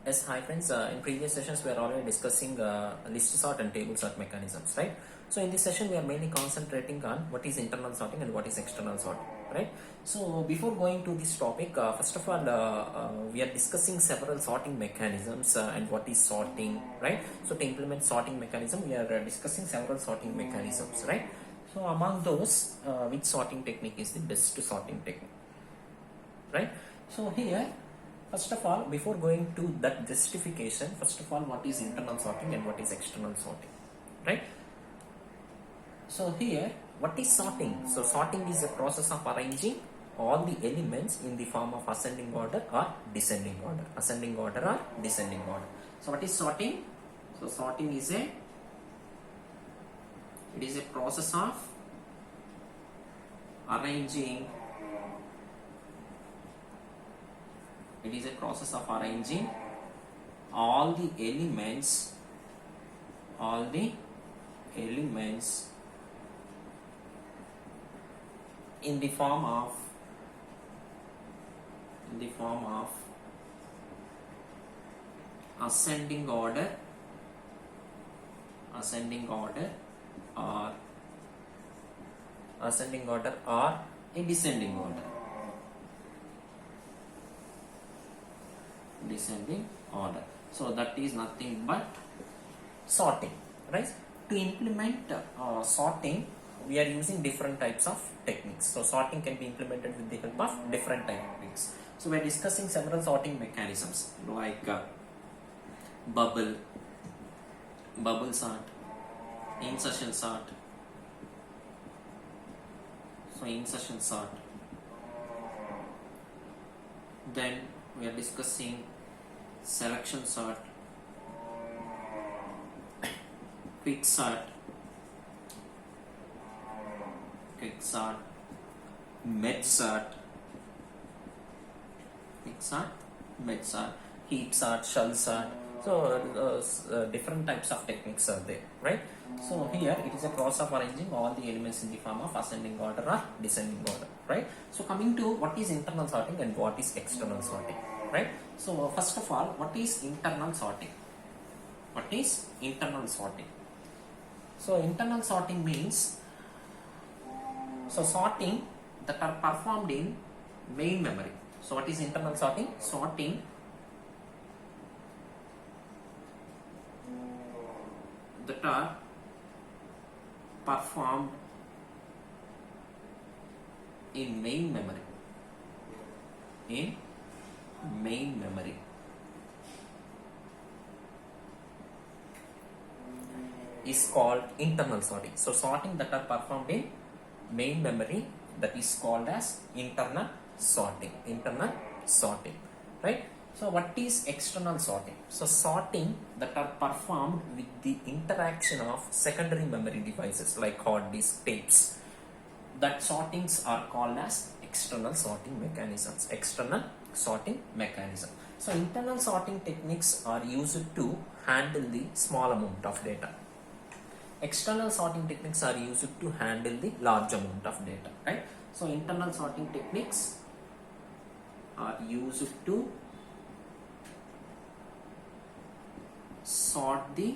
Yes, hi friends. In previous sessions, we are already discussing list sort and table sort mechanisms, right? So in this session, we are mainly concentrating on what is internal sorting and what is external sorting, right? So before going to this topic, first of all, we are discussing several sorting mechanisms and what is sorting, right? So to implement sorting mechanism, we are discussing several sorting mechanisms, right? So among those, which sorting technique is the best sorting technique, right? So here, first of all, before going to that justification, first of all, what is internal sorting and what is external sorting, right? So here, what is sorting? So sorting is a process of arranging all the elements in the form of ascending order or descending order, ascending order or descending order. So what is sorting? So sorting is a process of arranging. It is a process of arranging all the elements in the form of ascending order or a descending order. So that is nothing but sorting, right? To implement sorting, we are using different types of techniques. So sorting can be implemented with the help of different techniques. So we are discussing several sorting mechanisms like bubble sort, insertion sort. So insertion sort. Then we are discussing selection sort, quick sort, merge sort, heap sort, shell sort. So different types of techniques are there, right? So here it is a process of arranging all the elements in the form of ascending order or descending order, right? So coming to what is internal sorting and what is external sorting, right? So first of all, what is internal sorting? So internal sorting means sorting that are performed in main memory. So what is internal sorting? Sorting that are performed in main memory. Is called internal sorting. So sorting that are performed in main memory, that is called as internal sorting, right? So what is external sorting? So sorting that are performed with the interaction of secondary memory devices like hard disk, tapes. That sortings are called as external sorting mechanisms. So internal sorting techniques are used to handle the small amount of data. External sorting techniques are used to handle the large amount of data, right? So internal sorting techniques are used to sort the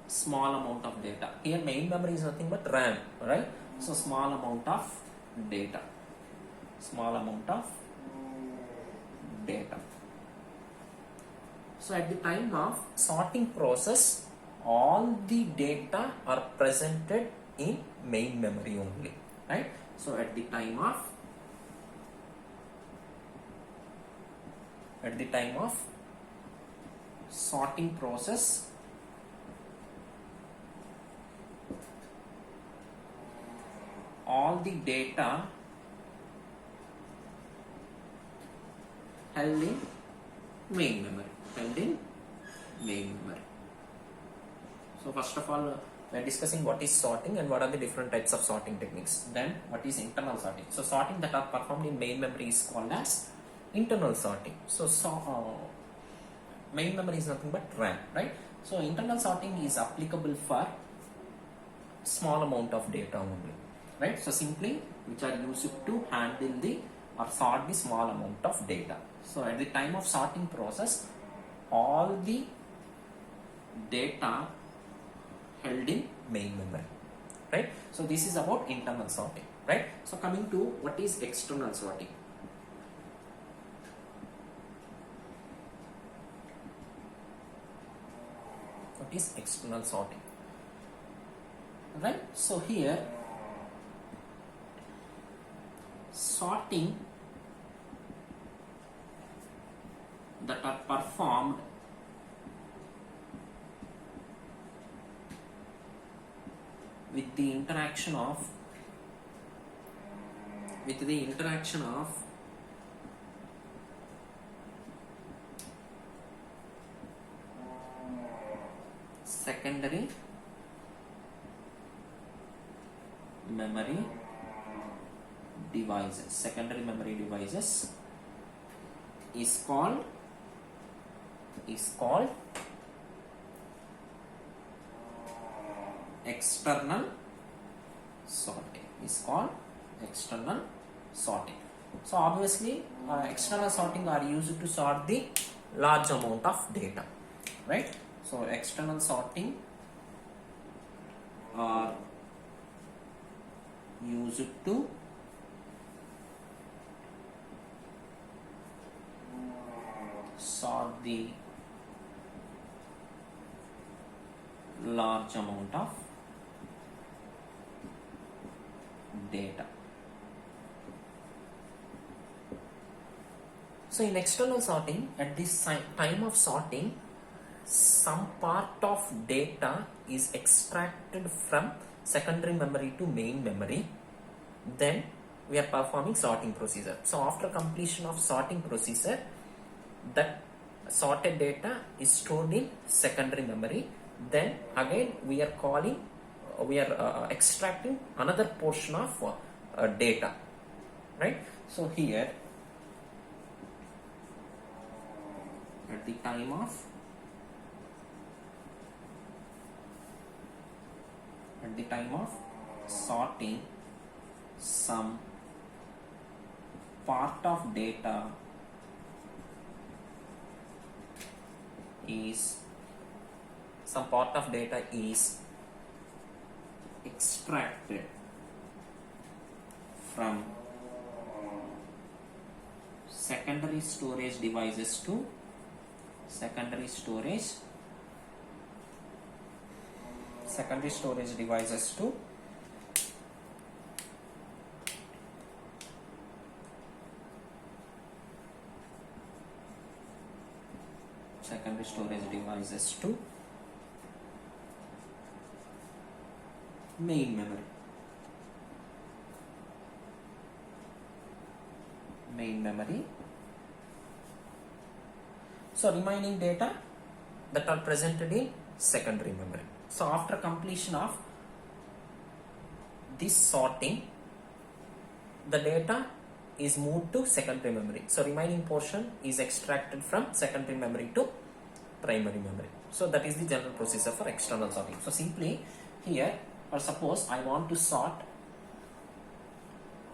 small amount of data. Here main memory is nothing but RAM, right? So small amount of data. So at the time of sorting process, all the data are presented in main memory only, right? So at the time of sorting process, all the data held in main memory. So first of all, we are discussing what is sorting and what are the different types of sorting techniques. Then what is internal sorting? So sorting that are performed in main memory is called as internal sorting. So main memory is nothing but RAM, right? So internal sorting is applicable for small amount of data only, right? So simply which are used to handle the or sort the small amount of data. So at the time of sorting process, all the data held in main memory, right? So this is about internal sorting, right? So coming to what is external sorting. What is external sorting, right? So here sorting that are performed with the interaction of secondary memory devices is called external sorting. So obviously external sorting are used to sort the large amount of data, right? So external sorting are used to sort the large amount of data. So in external sorting, at this time of sorting, some part of data is extracted from secondary memory to main memory. Then we are performing sorting procedure. So after completion of sorting procedure, that sorted data is stored in secondary memory. Then again we are extracting another portion of data, right? So here at the time of sorting, some part of data is extracted from secondary storage devices to secondary storage devices to main memory. So remaining data that are presented in secondary memory. So after completion of this sorting, the data is moved to secondary memory. So remaining portion is extracted from secondary memory to primary memory. So that is the general procedure for external sorting. So simply here, or suppose I want to sort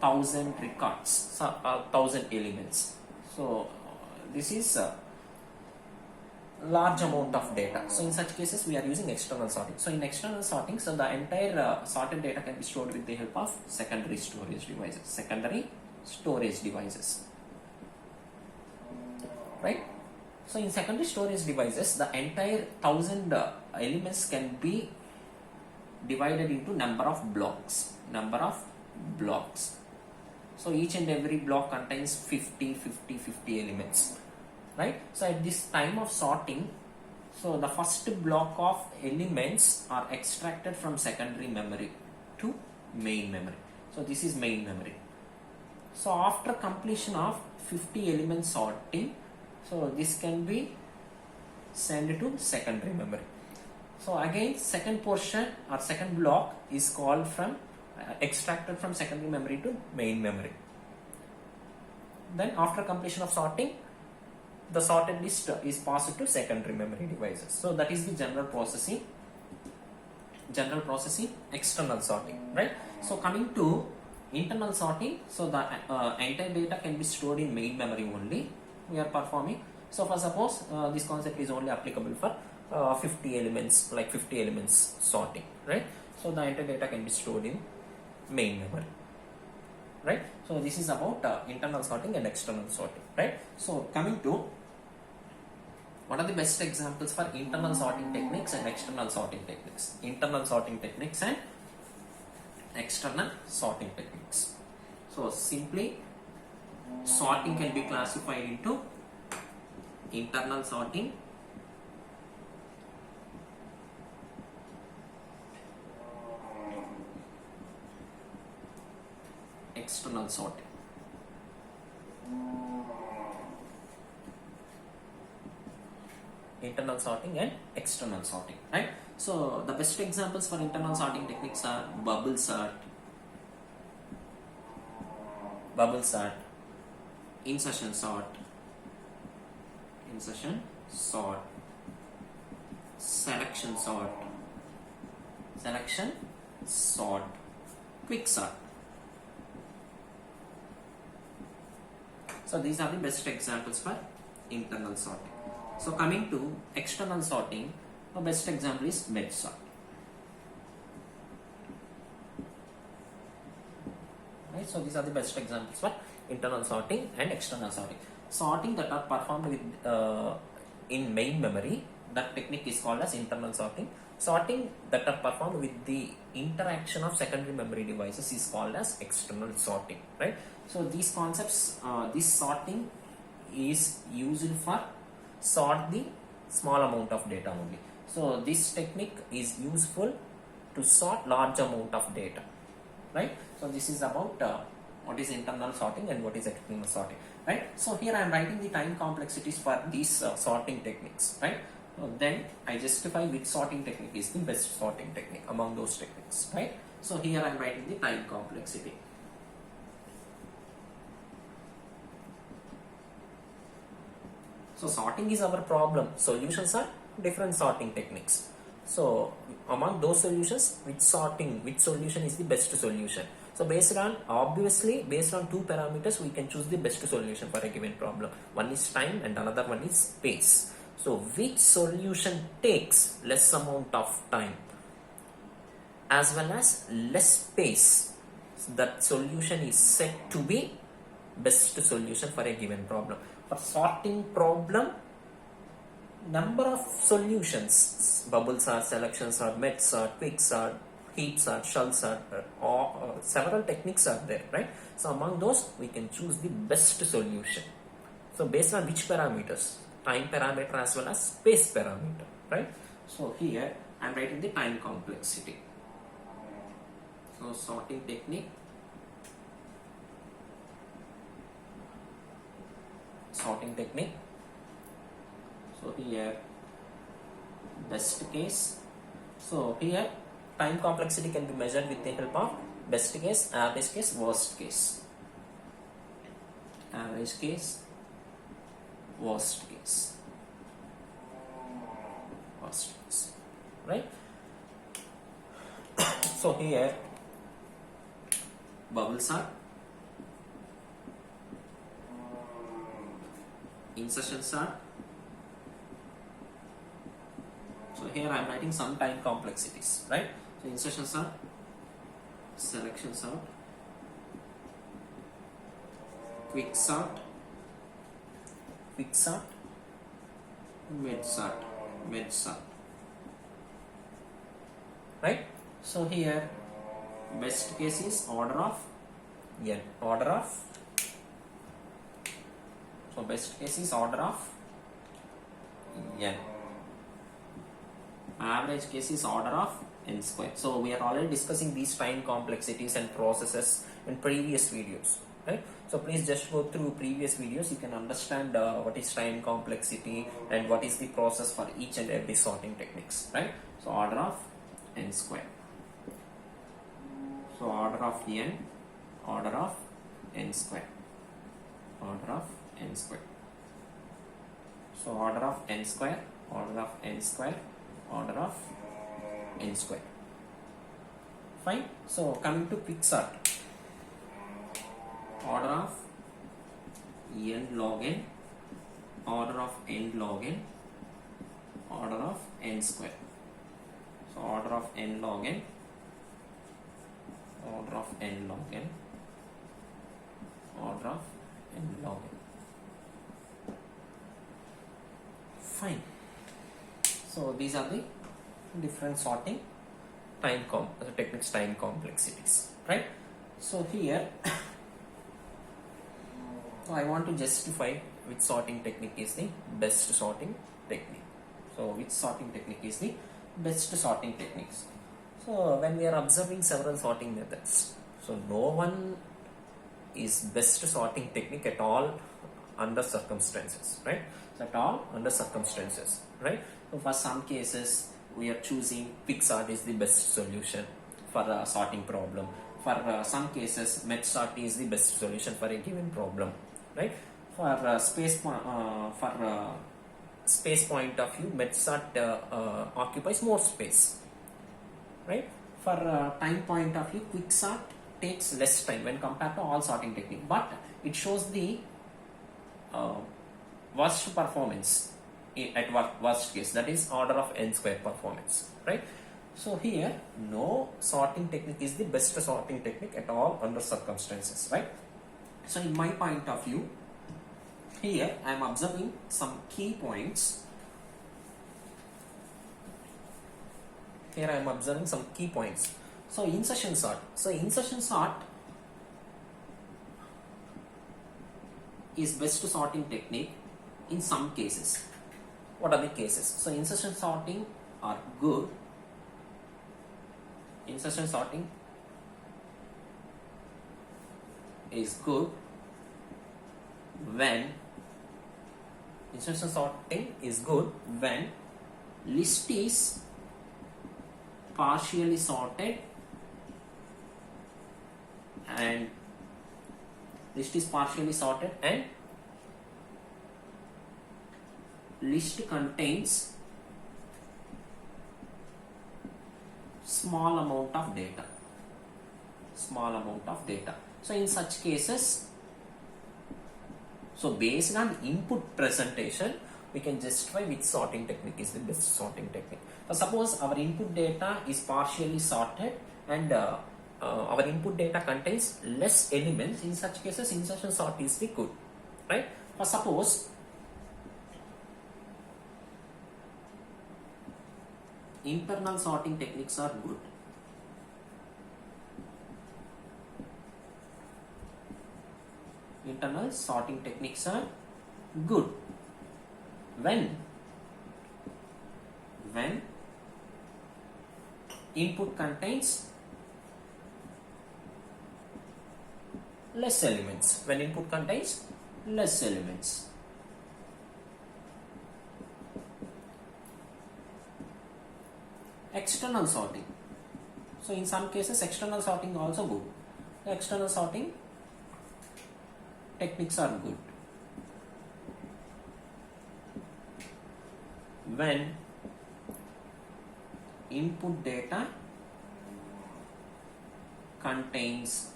1000 records, 1000 elements. So this is a large amount of data. So in such cases we are using external sorting. So in external sorting, so the entire sorted data can be stored with the help of secondary storage devices, right? So in secondary storage devices, the entire 1000 elements can be divided into number of blocks. So each and every block contains 50 elements, right? So at this time of sorting, so the first block of elements are extracted from secondary memory to main memory. So this is main memory. So after completion of 50 element sorting, so this can be sent to secondary memory. So again, second portion or second block is called from extracted from secondary memory to main memory. Then after completion of sorting, the sorted list is passed to secondary memory devices. So that is the general processing, external sorting, right? So coming to internal sorting, so the entire data can be stored in main memory only. we are performing. So for suppose this concept is only applicable for 50 elements, like 50 elements sorting, right? So the entire data can be stored in main memory, right? So this is about internal sorting and external sorting, right? So coming to what are the best examples for internal sorting techniques and external sorting techniques? Internal sorting techniques and external sorting techniques. So simply sorting can be classified into internal sorting, external sorting. Internal sorting and external sorting, right? So the best examples for internal sorting techniques are bubble sort, insertion sort, selection sort, quick sort. So these are the best examples for internal sorting. So coming to external sorting, the best example is merge sort. Right? So these are the best examples for internal sorting and external sorting. Sorting that are performed with in main memory, that technique is called as internal sorting. Sorting that are performed with the interaction of secondary memory devices is called as external sorting, right? So these concepts, this sorting is used for sort the small amount of data only. So this technique is useful to sort large amount of data, right? So this is about what is internal sorting and what is external sorting, right? So here I am writing the time complexities for these sorting techniques, right? Then I justify which sorting technique is the best sorting technique among those techniques, right? So here I am writing the time complexity. So sorting is our problem. Solutions are different sorting techniques. So among those solutions, which solution is the best solution? So obviously based on two parameters, we can choose the best solution for a given problem. One is time and another one is space. So which solution takes less amount of time as well as less space? So that solution is said to be best solution for a given problem. For sorting problem, number of solutions, bubble sort, selection sort, merge sort, quick sort, heap sort, shell sort, or several techniques are there, right? So among those, we can choose the best solution. So based on which parameters? Time parameter as well as space parameter, right? So here I am writing the time complexity. So sorting technique, so here best case. So here time complexity can be measured with the help of best case, average case, worst case. Average case, worst case, right? So here bubble sort, insertion sort. So here I am writing some time complexities, right? So insertion sort, selection sort, quick sort, merge sort, right? So here best case is order of n, so best case is order of n. Average case is order of n square. So we are already discussing these time complexities and processes in previous videos, right? So please just go through previous videos. You can understand what is time complexity and what is the process for each and every sorting techniques, right? So order of n square. So order of n, order of n square, order of n square. So order of n square, order of n square, order of n square. Fine. So coming to quick sort, order of n log n, order of n log n, order of n square. So order of n log n, order of n log n, order of n log n. Fine. So these are the different sorting techniques, time complexities, right? So here I want to justify which sorting technique is the best sorting technique. So which sorting technique is the best sorting techniques? So when we are observing several sorting methods, so no one is best sorting technique at all under circumstances, right? So at all under circumstances, right? So for some cases we are choosing quick sort is the best solution for a sorting problem. For some cases MET sort is the best solution for a given problem, right? For space point of view, MET sort occupies more space, right? For time point of view, quick sort takes less time when compared to all sorting technique, but it shows the worst performance at worst case, that is order of n square performance, right? So here no sorting technique is the best sorting technique at all under circumstances, right? So in my point of view, here I am observing some key points. Here I am observing some key points. So insertion sort. So insertion sort is best sorting technique in some cases. What are the cases? So insertion sorting are good. Insertion sorting is good when list is partially sorted and list contains small amount of data. So in such cases, so based on input presentation, we can justify which sorting technique is the best sorting technique. So suppose our input data is partially sorted and our input data contains less elements. In such cases, insertion sort is the good, right? For suppose internal sorting techniques are good. Internal sorting techniques are good when input contains less elements. External sorting. So in some cases external sorting also good. The external sorting techniques are good when input data contains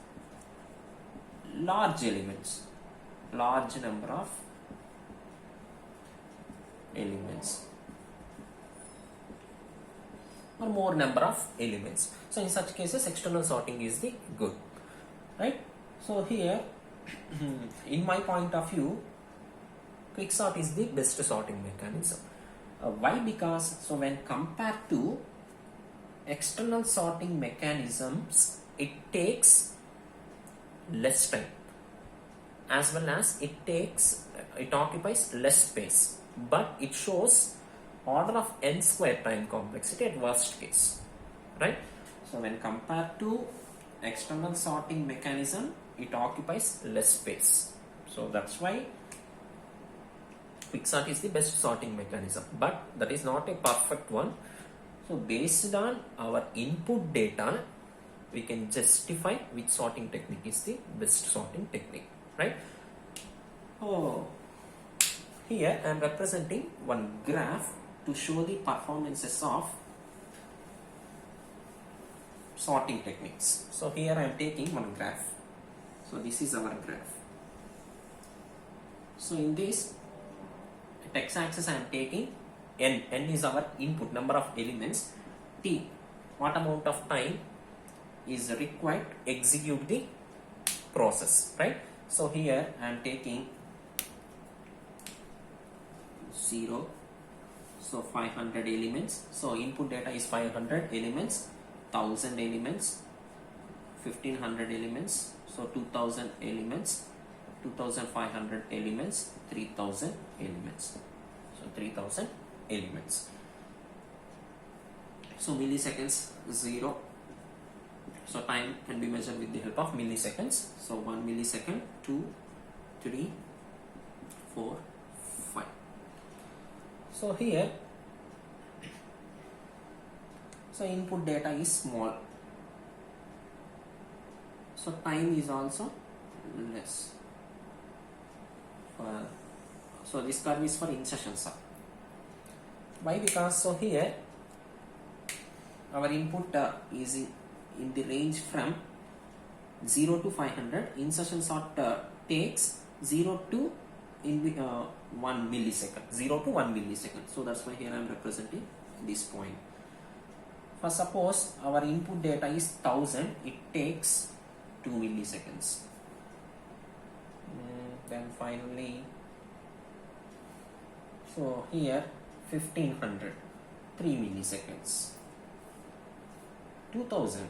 large number of elements or more number of elements. So in such cases external sorting is the good, right? So here in my point of view, quick sort is the best sorting mechanism. Why? Because so when compared to external sorting mechanisms, it takes less time as well as it occupies less space, but it shows order of n square time complexity at worst case, right? So when compared to external sorting mechanism, it occupies less space. So that's why quick sort is the best sorting mechanism, but that is not a perfect one. So based on our input data, we can justify which sorting technique is the best sorting technique, right? Oh, here I am representing one graph to show the performances of sorting techniques. So here I am taking one graph. So this is our graph. So in this x axis I am taking n is our input number of elements, t what amount of time is required to execute the process, right? So here I am taking 0, so 500 elements, so input data is 500 elements, 1000 elements, 1500 elements, so 2000 elements, 2500 elements, 3000 elements, so 3000 elements. So milliseconds 0, so time can be measured with the help of milliseconds. So 1 millisecond, 2, 3, 4, 5. So here, so input data is small, so time is also less. So this curve is for insertion sort. Why? Because so here our input is in the range from 0 to 500. Insertion sort takes 0 to 1 millisecond, 0 to 1 millisecond. So that's why here I am representing this point. For suppose our input data is 1000, it takes 2 milliseconds. Then finally, so here 1500, 3 milliseconds, 2000,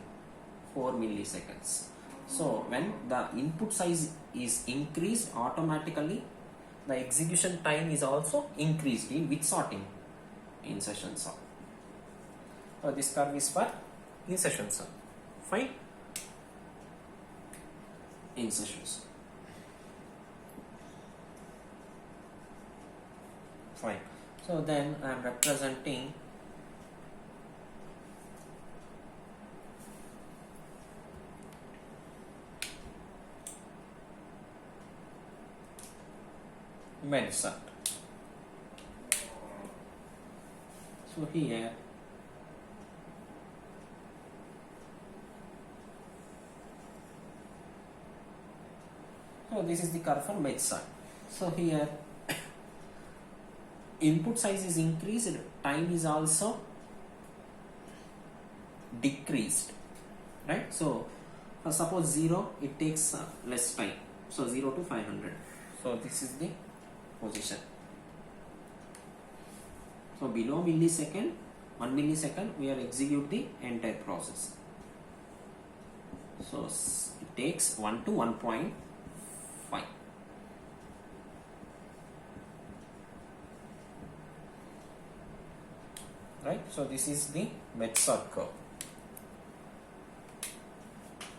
4 milliseconds. So when the input size is increased, automatically the execution time is also increased in which sorting? Insertion sort. So this curve is for insertion sort. Fine. Insertions. Fine. So then I am representing MEDSAT. So here so this is the curve for MEDSAT. So here input size is increased, time is also decreased, right? So suppose 0, it takes less time, so 0 to 500. So this is the position. So below millisecond, 1 millisecond, we are execute the entire process. So it takes 1 to 1.5. Right, so this is the MEDSAT curve.